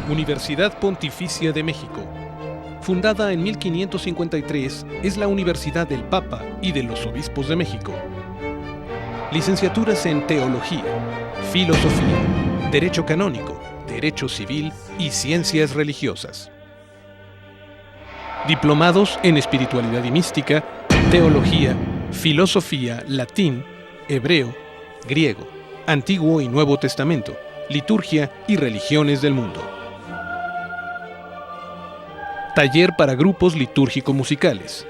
Universidad Pontificia de México. Fundada en 1553, es la Universidad del Papa y de los Obispos de México. Licenciaturas en Teología, Filosofía, Derecho Canónico, Derecho Civil y Ciencias Religiosas. Diplomados en Espiritualidad y Mística, Teología, Filosofía, Latín, Hebreo, Griego, Antiguo y Nuevo Testamento, Liturgia y Religiones del Mundo. Taller para grupos litúrgico-musicales.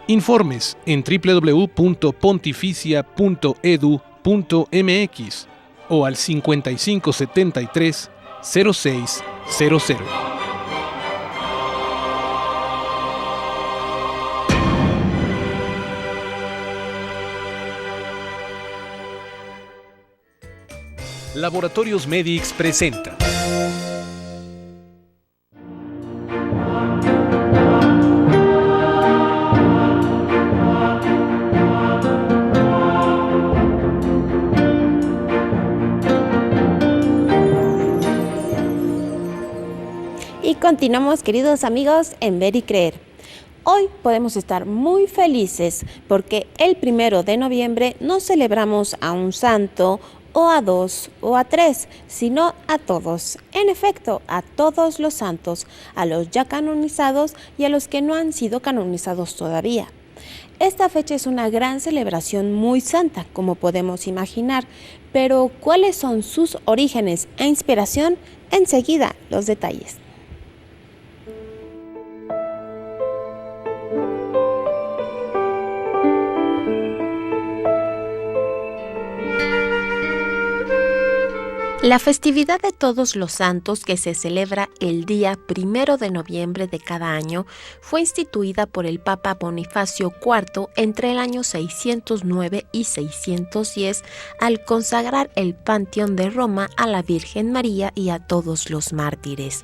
Informes en www.pontificia.edu.mx o al 5573 0600. Laboratorios Medix presenta Y continuamos, queridos amigos, en Ver y Creer. Hoy podemos estar muy felices porque el 1 de noviembre no celebramos a un santo o a dos o a tres, sino a todos. En efecto, a todos los santos, a los ya canonizados y a los que no han sido canonizados todavía. Esta fecha es una gran celebración muy santa, como podemos imaginar, pero ¿cuáles son sus orígenes e inspiración? Enseguida los detalles. La festividad de Todos los Santos, que se celebra el día 1 de noviembre de cada año, fue instituida por el Papa Bonifacio IV entre el año 609 y 610 al consagrar el Panteón de Roma a la Virgen María y a todos los mártires.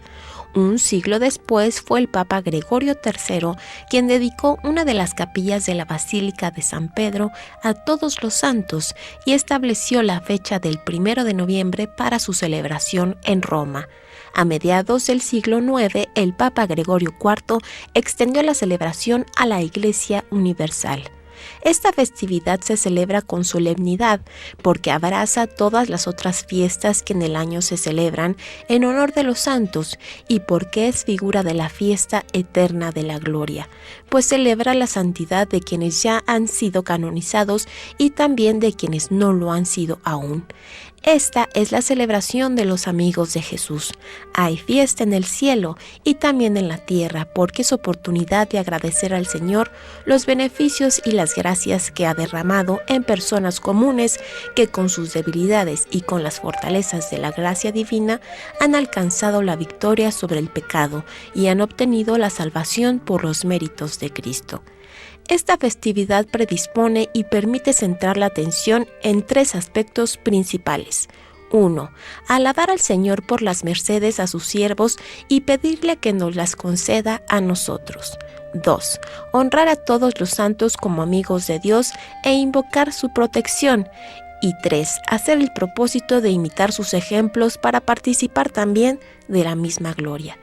Un siglo después fue el Papa Gregorio III quien dedicó una de las capillas de la Basílica de San Pedro a Todos los Santos y estableció la fecha del 1 de noviembre para su celebración en Roma. A mediados del siglo IX, el Papa Gregorio IV extendió la celebración a la Iglesia Universal. Esta festividad se celebra con solemnidad porque abraza todas las otras fiestas que en el año se celebran en honor de los santos y porque es figura de la fiesta eterna de la gloria, pues celebra la santidad de quienes ya han sido canonizados y también de quienes no lo han sido aún. Esta es la celebración de los amigos de Jesús. Hay fiesta en el cielo y también en la tierra, porque es oportunidad de agradecer al Señor los beneficios y las gracias que ha derramado en personas comunes que con sus debilidades y con las fortalezas de la gracia divina han alcanzado la victoria sobre el pecado y han obtenido la salvación por los méritos de Cristo. Esta festividad predispone y permite centrar la atención en tres aspectos principales. 1. Alabar al Señor por las mercedes a sus siervos y pedirle que nos las conceda a nosotros. 2. Honrar a todos los santos como amigos de Dios e invocar su protección. Y 3. Hacer el propósito de imitar sus ejemplos para participar también de la misma gloria.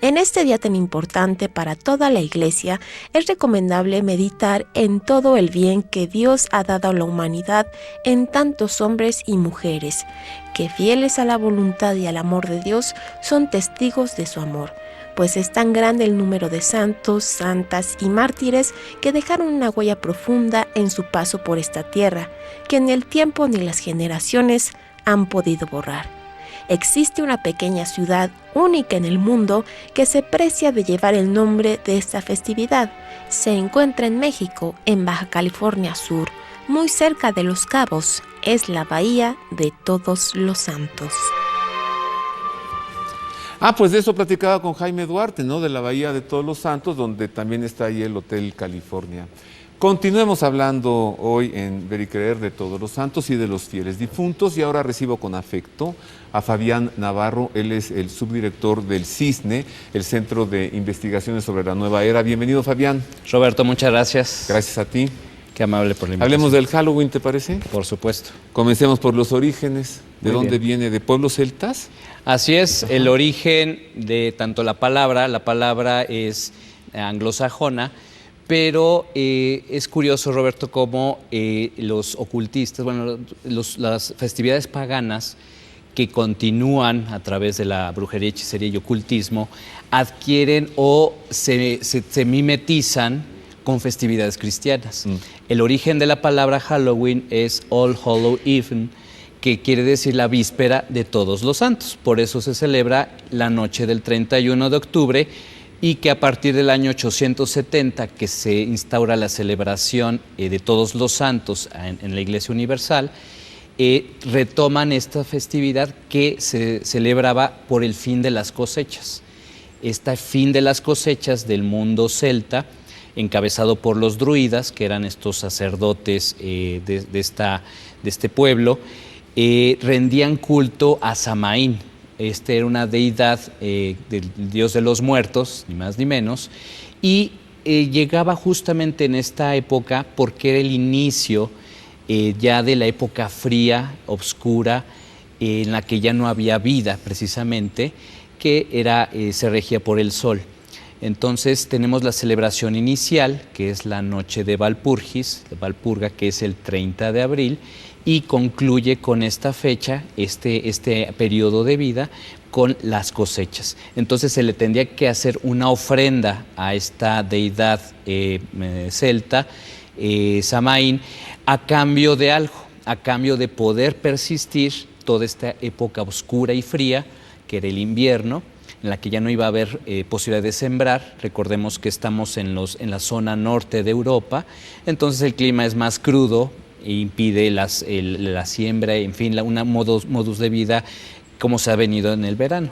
En este día tan importante para toda la Iglesia, es recomendable meditar en todo el bien que Dios ha dado a la humanidad en tantos hombres y mujeres, que fieles a la voluntad y al amor de Dios son testigos de su amor, pues es tan grande el número de santos, santas y mártires que dejaron una huella profunda en su paso por esta tierra, que ni el tiempo ni las generaciones han podido borrar. Existe una pequeña ciudad única en el mundo que se precia de llevar el nombre de esta festividad. Se encuentra en México, en Baja California Sur, muy cerca de Los Cabos. Es la Bahía de Todos los Santos. Pues de eso platicaba con Jaime Duarte, ¿no? De la Bahía de Todos los Santos, donde también está ahí el Hotel California. Continuemos hablando hoy en Ver y Creer de Todos los Santos y de los fieles difuntos, y ahora recibo con afecto a Fabián Navarro. Él es el subdirector del CISNE, el Centro de Investigaciones sobre la Nueva Era. Bienvenido, Fabián. Roberto, muchas gracias. Gracias a ti. Qué amable por la invitación. Hablemos del Halloween, ¿te parece? Por supuesto. Comencemos por los orígenes. ¿De Muy dónde bien. viene? ¿De pueblos celtas? Así es, el origen de tanto la palabra es anglosajona, pero es curioso, Roberto, cómo los ocultistas, bueno, las festividades paganas que continúan a través de la brujería, hechicería y ocultismo, adquieren o se mimetizan con festividades cristianas. El origen de la palabra Halloween es All Hallow Eve, que quiere decir la víspera de Todos los Santos. Por eso se celebra la noche del 31 de octubre y que a partir del año 870, que se instaura la celebración de Todos los Santos en la Iglesia Universal, retoman esta festividad que se celebraba por el fin de las cosechas. Este fin de las cosechas del mundo celta, encabezado por los druidas, que eran estos sacerdotes de este pueblo, rendían culto a Samaín. Este era una deidad del dios de los muertos, ni más ni menos, y llegaba justamente en esta época porque era el inicio ya de la época fría, oscura, en la que ya no había vida precisamente, que se regía por el sol. Entonces tenemos la celebración inicial, que es la noche de Valpurgis, de Valpurga, que es el 30 de abril, y concluye con esta fecha, este periodo de vida, con las cosechas. Entonces se le tendría que hacer una ofrenda a esta deidad celta, Samaín, a cambio de algo, a cambio de poder persistir toda esta época oscura y fría, que era el invierno, en la que ya no iba a haber posibilidad de sembrar. Recordemos que estamos en la zona norte de Europa, entonces el clima es más crudo e impide la siembra, en fin, una modus de vida como se ha venido en el verano.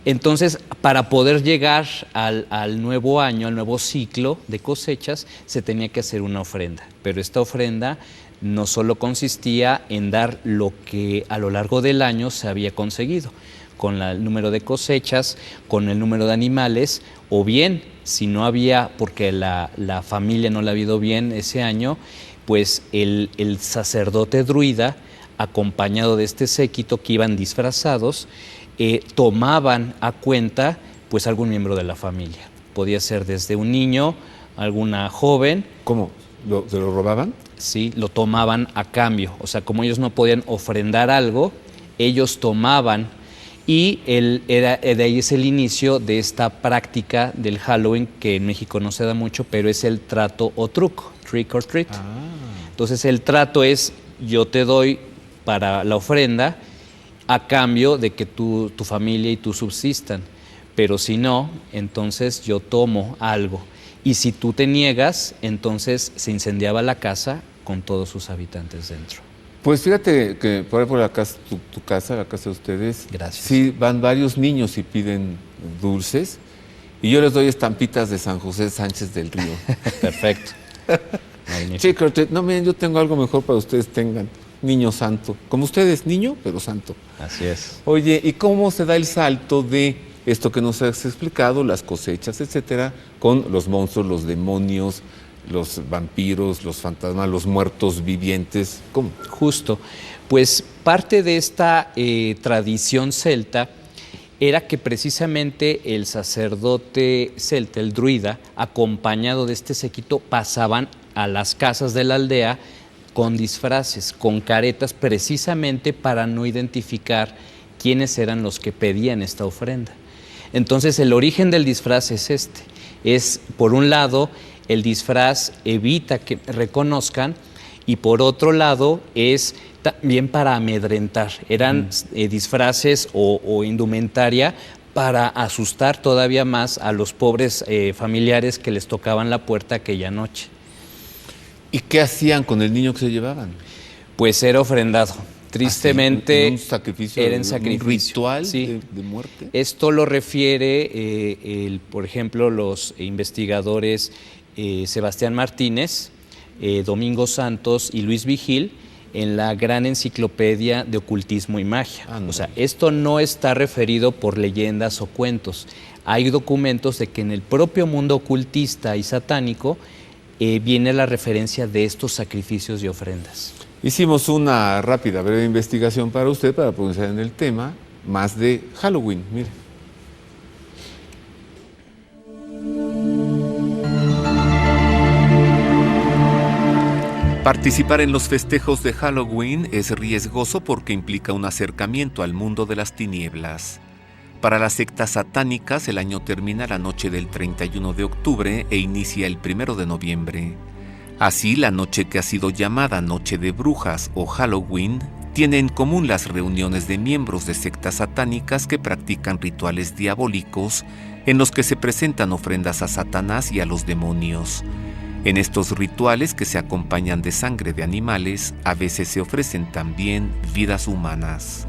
Entonces, para poder llegar al nuevo año, al nuevo ciclo de cosechas, se tenía que hacer una ofrenda. Pero esta ofrenda no solo consistía en dar lo que a lo largo del año se había conseguido, con el número de cosechas, con el número de animales, o bien, si no había, porque la familia no le había ido bien ese año, pues el sacerdote druida, acompañado de este séquito que iban disfrazados, tomaban a cuenta pues algún miembro de la familia. Podía ser desde un niño, alguna joven. ¿Cómo? ¿Se lo robaban? Sí, lo tomaban a cambio. O sea, como ellos no podían ofrendar algo, ellos tomaban. Y de ahí es el inicio de esta práctica del Halloween, que en México no se da mucho, pero es el trato o truco, trick or treat. Entonces el trato es, yo te doy para la ofrenda a cambio de que tu familia y tú subsistan, pero si no, entonces yo tomo algo. Y si tú te niegas, entonces se incendiaba la casa con todos sus habitantes dentro. Pues fíjate que por acá tu casa, la casa de ustedes, Gracias. Sí, van varios niños y piden dulces, y yo les doy estampitas de San José Sánchez del Río. Perfecto. Magnífico. Trick or treat. No, miren, yo tengo algo mejor para ustedes, tengan. Niño santo. Como ustedes, niño, pero santo. Así es. Oye, ¿y cómo se da el salto de esto que nos has explicado, las cosechas, etcétera, con los monstruos, los demonios, los vampiros, los fantasmas, los muertos vivientes? ¿Cómo? Justo. Pues parte de esta tradición celta era que precisamente el sacerdote celta, el druida, acompañado de este séquito, pasaban a las casas de la aldea con disfraces, con caretas, precisamente para no identificar quiénes eran los que pedían esta ofrenda. Entonces el origen del disfraz es este. Es, por un lado, el disfraz evita que reconozcan, y por otro lado es también para amedrentar. Eran disfraces o indumentaria para asustar todavía más a los pobres familiares que les tocaban la puerta aquella noche. ¿Y qué hacían con el niño que se llevaban? Pues era ofrendado. Tristemente, ¿En un sacrificio? era en sacrificio. ¿Un ritual sí. de muerte? Esto lo refiere, por ejemplo, los investigadores Sebastián Martínez, Domingo Santos y Luis Vigil, en la gran enciclopedia de ocultismo y magia. No. O sea, esto no está referido por leyendas o cuentos. Hay documentos de que en el propio mundo ocultista y satánico viene la referencia de estos sacrificios y ofrendas. Hicimos una rápida, breve investigación para usted, para profundizar en el tema, más de Halloween, mire. Participar en los festejos de Halloween es riesgoso porque implica un acercamiento al mundo de las tinieblas. Para las sectas satánicas, el año termina la noche del 31 de octubre e inicia el 1 de noviembre. Así, la noche que ha sido llamada Noche de Brujas o Halloween tiene en común las reuniones de miembros de sectas satánicas que practican rituales diabólicos en los que se presentan ofrendas a Satanás y a los demonios. En estos rituales, que se acompañan de sangre de animales, a veces se ofrecen también vidas humanas.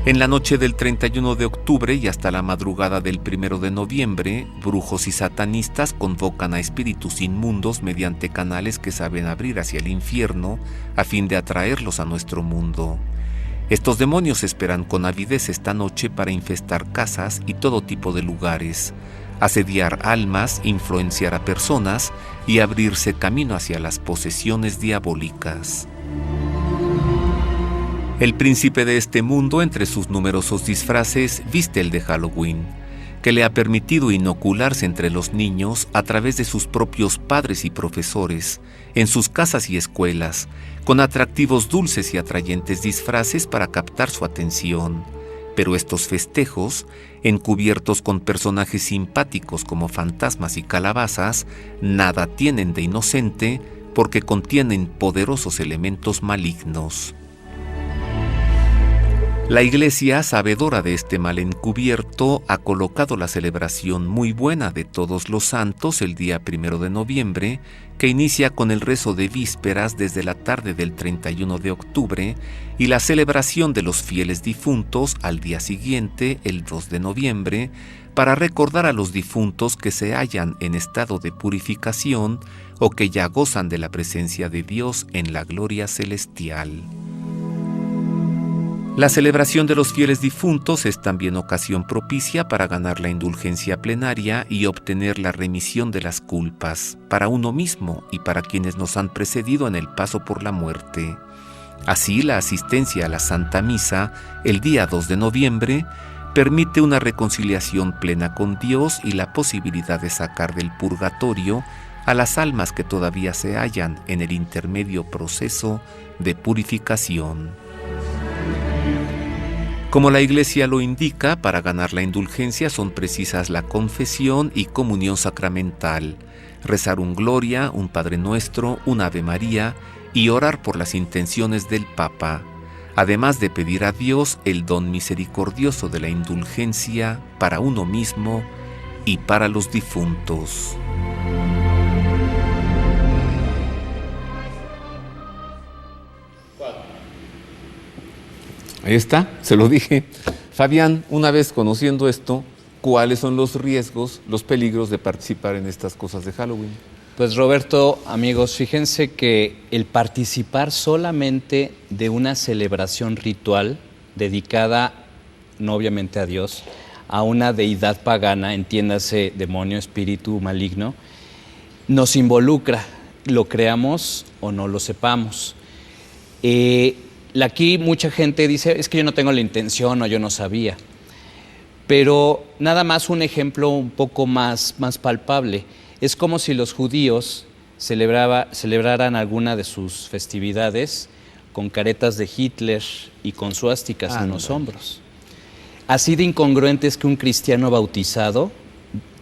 En la noche del 31 de octubre y hasta la madrugada del 1 de noviembre, brujos y satanistas convocan a espíritus inmundos mediante canales que saben abrir hacia el infierno a fin de atraerlos a nuestro mundo. Estos demonios esperan con avidez esta noche para infestar casas y todo tipo de lugares, asediar almas, influenciar a personas y abrirse camino hacia las posesiones diabólicas. El príncipe de este mundo, entre sus numerosos disfraces, viste el de Halloween, que le ha permitido inocularse entre los niños a través de sus propios padres y profesores, en sus casas y escuelas, con atractivos dulces y atrayentes disfraces para captar su atención. Pero estos festejos, encubiertos con personajes simpáticos como fantasmas y calabazas, nada tienen de inocente porque contienen poderosos elementos malignos. La Iglesia, sabedora de este mal encubierto, ha colocado la celebración muy buena de Todos los Santos el día 1 de noviembre, que inicia con el rezo de vísperas desde la tarde del 31 de octubre y la celebración de los fieles difuntos al día siguiente, el 2 de noviembre, para recordar a los difuntos que se hallan en estado de purificación o que ya gozan de la presencia de Dios en la gloria celestial. La celebración de los fieles difuntos es también ocasión propicia para ganar la indulgencia plenaria y obtener la remisión de las culpas, para uno mismo y para quienes nos han precedido en el paso por la muerte. Así, la asistencia a la Santa Misa, el día 2 de noviembre, permite una reconciliación plena con Dios y la posibilidad de sacar del purgatorio a las almas que todavía se hallan en el intermedio proceso de purificación. Como la Iglesia lo indica, para ganar la indulgencia son precisas la confesión y comunión sacramental, rezar un Gloria, un Padre Nuestro, un Ave María y orar por las intenciones del Papa, además de pedir a Dios el don misericordioso de la indulgencia para uno mismo y para los difuntos. Ahí está, se lo dije. Fabián, una vez conociendo esto, ¿cuáles son los riesgos, los peligros de participar en estas cosas de Halloween? Pues Roberto, amigos, fíjense que el participar solamente de una celebración ritual dedicada, no obviamente a Dios, a una deidad pagana, entiéndase demonio, espíritu maligno, nos involucra, lo creamos o no lo sepamos. Aquí mucha gente dice, es que yo no tengo la intención o yo no sabía. Pero nada más un ejemplo un poco más palpable. Es como si los judíos celebraran alguna de sus festividades con caretas de Hitler y con suásticas en los hombros. Así de incongruente es que un cristiano bautizado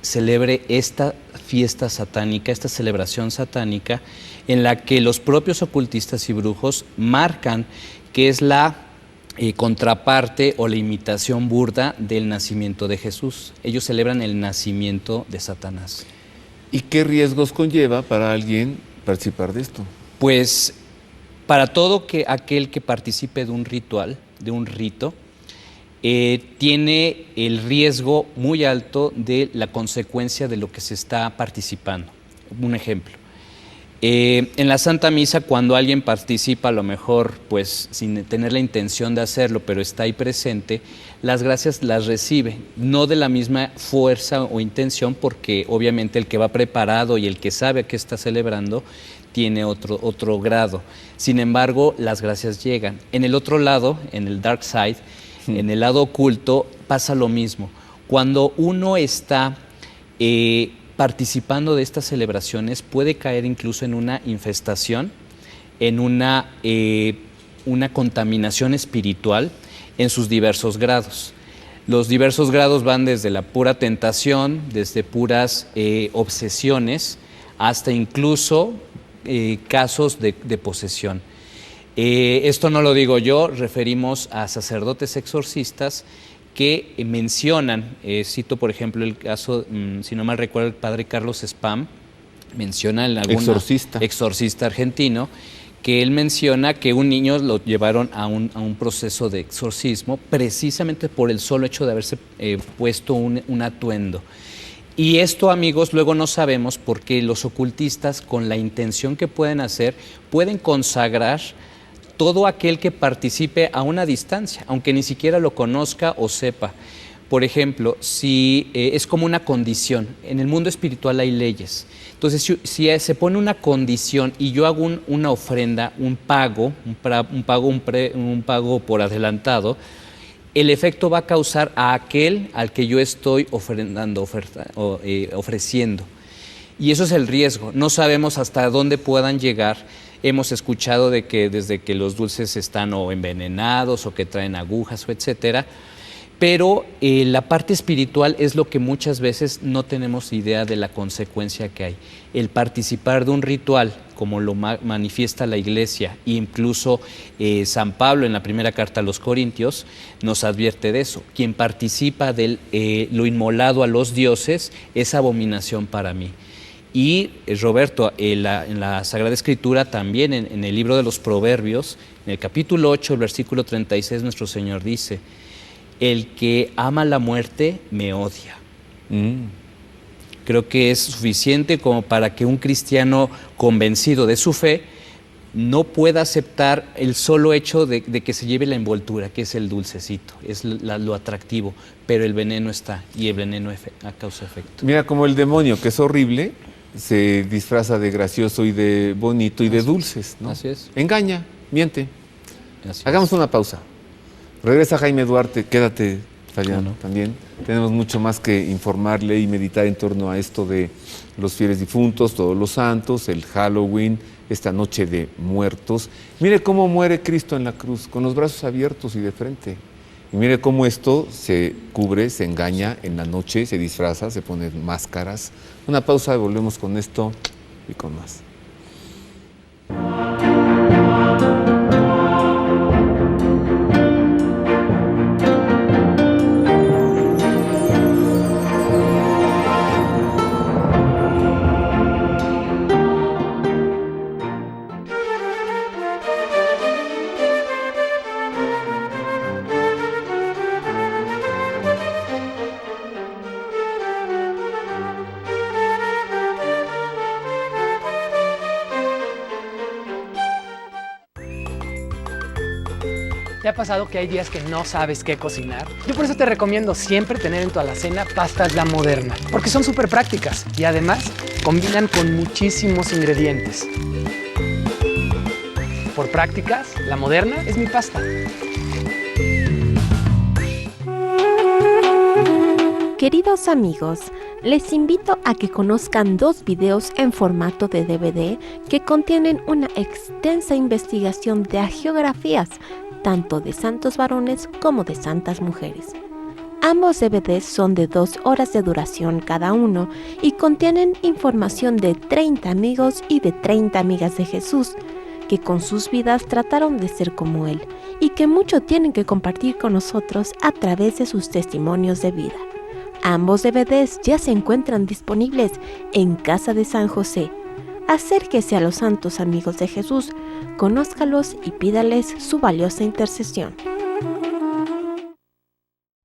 celebre esta fiesta satánica, esta celebración satánica, en la que los propios ocultistas y brujos marcan que es la contraparte o la imitación burda del nacimiento de Jesús. Ellos celebran el nacimiento de Satanás. ¿Y qué riesgos conlleva para alguien participar de esto? Pues para todo aquel que participe de un ritual, de un rito, tiene el riesgo muy alto de la consecuencia de lo que se está participando. Un ejemplo, En la Santa Misa, cuando alguien participa, a lo mejor pues sin tener la intención de hacerlo, pero está ahí presente, las gracias las recibe, no de la misma fuerza o intención, porque obviamente el que va preparado y el que sabe a qué está celebrando tiene otro grado. Sin embargo, las gracias llegan. En el otro lado, en el dark side, en el lado oculto, pasa lo mismo. Cuando uno está participando de estas celebraciones, puede caer incluso en una infestación, en una contaminación espiritual en sus diversos grados. Los diversos grados van desde la pura tentación, desde puras obsesiones, hasta incluso casos de posesión. Esto no lo digo yo, referimos a sacerdotes exorcistas que mencionan, cito por ejemplo el caso, si no mal recuerdo, el padre Carlos Spam, menciona en algún exorcista argentino, que él menciona que un niño lo llevaron a un proceso de exorcismo precisamente por el solo hecho de haberse puesto un atuendo. Y esto, amigos, luego no sabemos porque los ocultistas, con la intención que pueden hacer, pueden consagrar todo aquel que participe a una distancia, aunque ni siquiera lo conozca o sepa. Por ejemplo, si es como una condición, en el mundo espiritual hay leyes. Entonces, si se pone una condición y yo hago una ofrenda, un pago por adelantado, el efecto va a causar a aquel al que yo estoy ofreciendo. Y eso es el riesgo. No sabemos hasta dónde puedan llegar. Hemos escuchado de que desde que los dulces están o envenenados o que traen agujas o etcétera, pero la parte espiritual es lo que muchas veces no tenemos idea de la consecuencia que hay. El participar de un ritual, como lo manifiesta la Iglesia, e incluso San Pablo en la primera carta a los Corintios nos advierte de eso. Quien participa de lo inmolado a los dioses es abominación para mí. Y Roberto, en la Sagrada Escritura también, en el libro de los Proverbios, en el capítulo 8, el versículo 36, nuestro Señor dice: el que ama la muerte me odia. Creo que es suficiente como para que un cristiano convencido de su fe no pueda aceptar el solo hecho de que se lleve la envoltura, que es el dulcecito, es lo atractivo, pero el veneno está, y el veneno causa efecto. Mira, como el demonio, que es horrible, se disfraza de gracioso y de bonito y de dulces, ¿no? Así es. Engaña, miente. Así Hagamos una pausa. Regresa Jaime Duarte, quédate, Fabián, No. también. Tenemos mucho más que informarle y meditar en torno a esto de los fieles difuntos, todos los santos, el Halloween, esta noche de muertos. Mire cómo muere Cristo en la cruz, con los brazos abiertos y de frente. Y mire cómo esto se cubre, se engaña en la noche, se disfraza, se ponen máscaras. Una pausa y volvemos con esto y con más. ¿Te ha pasado que hay días que no sabes qué cocinar? Yo por eso te recomiendo siempre tener en tu alacena pastas La Moderna, porque son súper prácticas y además combinan con muchísimos ingredientes. Por prácticas, La Moderna es mi pasta. Queridos amigos, les invito a que conozcan 2 videos en formato de DVD que contienen una extensa investigación de hagiografías, tanto de santos varones como de santas mujeres. Ambos DVDs son de 2 horas de duración cada uno y contienen información de 30 amigos y de 30 amigas de Jesús, que con sus vidas trataron de ser como Él y que mucho tienen que compartir con nosotros a través de sus testimonios de vida. Ambos DVDs ya se encuentran disponibles en Casa de San José. Acérquese a los santos amigos de Jesús, conózcalos y pídales su valiosa intercesión.